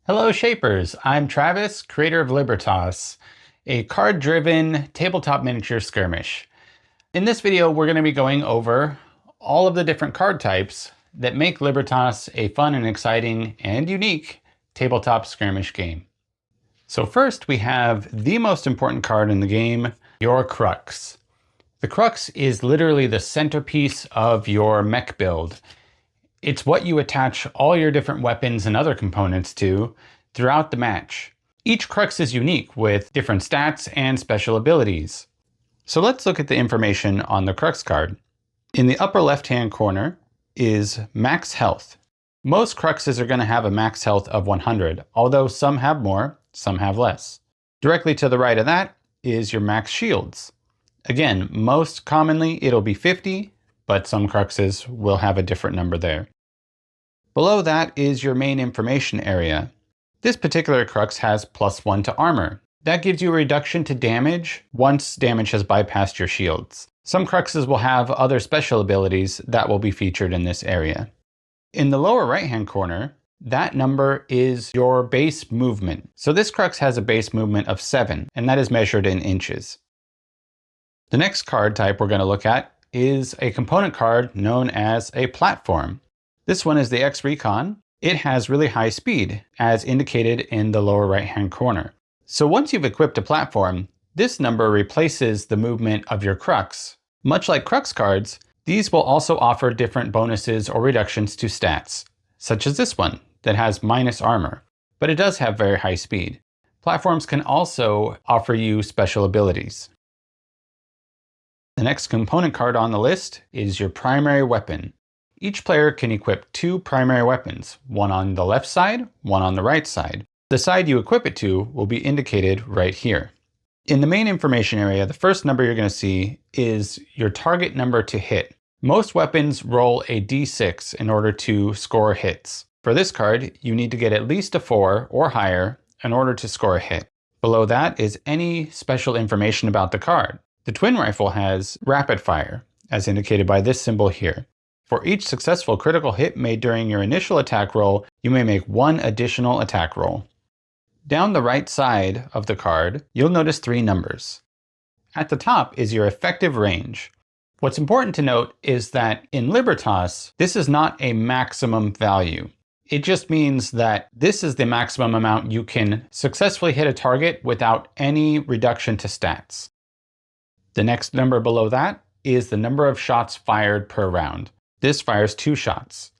Hello Shapers, I'm Travis, creator of Libertas, a card-driven tabletop miniature skirmish. In this video, we're going to be going over all of the different card types that make Libertas a fun and exciting and unique tabletop skirmish game. So first we have the most important card in the game, your Crux. The Crux is literally the centerpiece of your mech build. It's what you attach all your different weapons and other components to throughout the match. Each Crux is unique with different stats and special abilities. So let's look at the information on the Crux card. In the upper left-hand corner is max health. Most Cruxes are going to have a max health of 100, although some have more, some have less. Directly to the right of that is your max shields. Again, most commonly it'll be 50, but some Cruxes will have a different number there. Below that is your main information area. This particular Crux has +1 to armor. That gives you a reduction to damage once damage has bypassed your shields. Some Cruxes will have other special abilities that will be featured in this area. In the lower right-hand corner, that number is your base movement. So this Crux has a base movement of 7, and that is measured in inches. The next card type we're going to look at is a component card known as a platform. This one is the X-Recon. It has really high speed, as indicated in the lower right-hand corner. So once you've equipped a platform, this number replaces the movement of your Crux. Much like Crux cards, these will also offer different bonuses or reductions to stats, such as this one that has minus armor, but it does have very high speed. Platforms can also offer you special abilities. The next component card on the list is your primary weapon. Each player can equip 2 primary weapons, one on the left side, one on the right side. The side you equip it to will be indicated right here. In the main information area, the first number you're going to see is your target number to hit. Most weapons roll a d6 in order to score hits. For this card, you need to get at least a 4 or higher in order to score a hit. Below that is any special information about the card. The twin rifle has rapid fire, as indicated by this symbol here. For each successful critical hit made during your initial attack roll, you may make 1 additional attack roll. Down the right side of the card, you'll notice 3 numbers. At the top is your effective range. What's important to note is that in Libertas, this is not a maximum value. It just means that this is the maximum amount you can successfully hit a target without any reduction to stats. The next number below that is the number of shots fired per round. This fires 2 shots.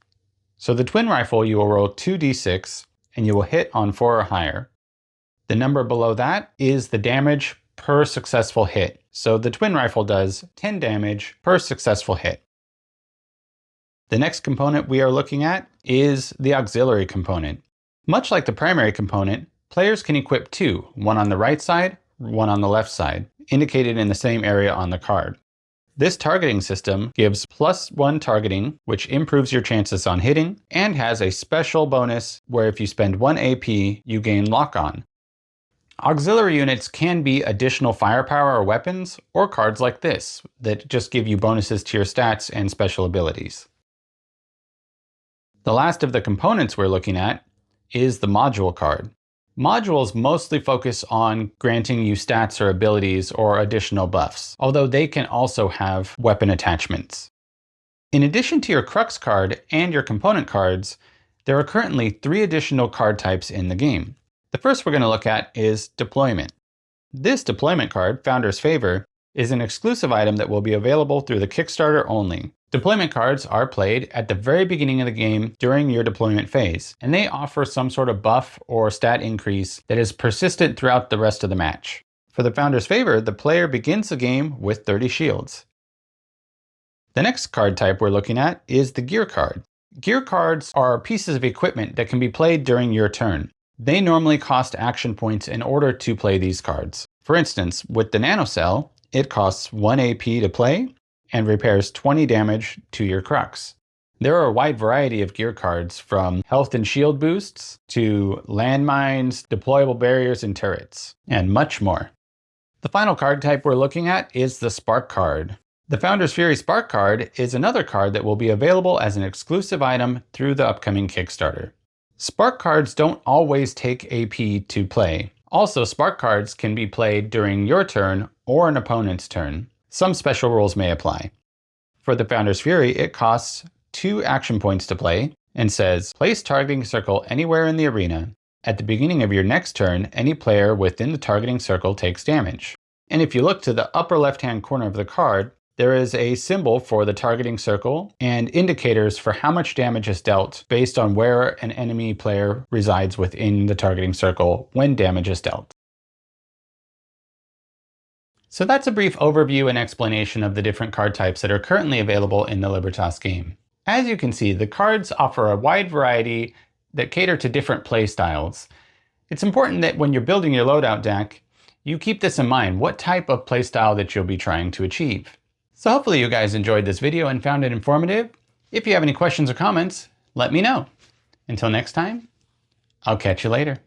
So the twin rifle, you will roll 2d6 and you will hit on 4 or higher. The number below that is the damage per successful hit. So the twin rifle does 10 damage per successful hit. The next component we are looking at is the auxiliary component. Much like the primary component, players can equip 2, one on the right side, one on the left side, indicated in the same area on the card. This targeting system gives +1 targeting, which improves your chances on hitting, and has a special bonus where if you spend 1 AP, you gain lock-on. Auxiliary units can be additional firepower or weapons, or cards like this, that just give you bonuses to your stats and special abilities. The last of the components we're looking at is the module card. Modules mostly focus on granting you stats or abilities or additional buffs, although they can also have weapon attachments. In addition to your Crux card and your component cards, there are currently 3 additional card types in the game. The first we're going to look at is Deployment. This Deployment card, Founder's Favor, is an exclusive item that will be available through the Kickstarter only. Deployment cards are played at the very beginning of the game during your deployment phase, and they offer some sort of buff or stat increase that is persistent throughout the rest of the match. For the Founder's Favor, the player begins the game with 30 shields. The next card type we're looking at is the Gear card. Gear cards are pieces of equipment that can be played during your turn. They normally cost action points in order to play these cards. For instance, with the Nanocell, it costs 1 AP to play, and repairs 20 damage to your Crux. There are a wide variety of gear cards, from health and shield boosts to landmines, deployable barriers and turrets, and much more. The final card type we're looking at is the Spark card. The Founder's Fury Spark card is another card that will be available as an exclusive item through the upcoming Kickstarter. Spark cards don't always take AP to play. Also, spark cards can be played during your turn or an opponent's turn. Some special rules may apply. For the Founder's Fury, it costs 2 action points to play and says, place targeting circle anywhere in the arena. At the beginning of your next turn, any player within the targeting circle takes damage. And if you look to the upper left-hand corner of the card, there is a symbol for the targeting circle and indicators for how much damage is dealt based on where an enemy player resides within the targeting circle when damage is dealt. So that's a brief overview and explanation of the different card types that are currently available in the Libertas game. As you can see, the cards offer a wide variety that cater to different play styles. It's important that when you're building your loadout deck, you keep this in mind, what type of play style that you'll be trying to achieve. So hopefully you guys enjoyed this video and found it informative. If you have any questions or comments, let me know. Until next time, I'll catch you later.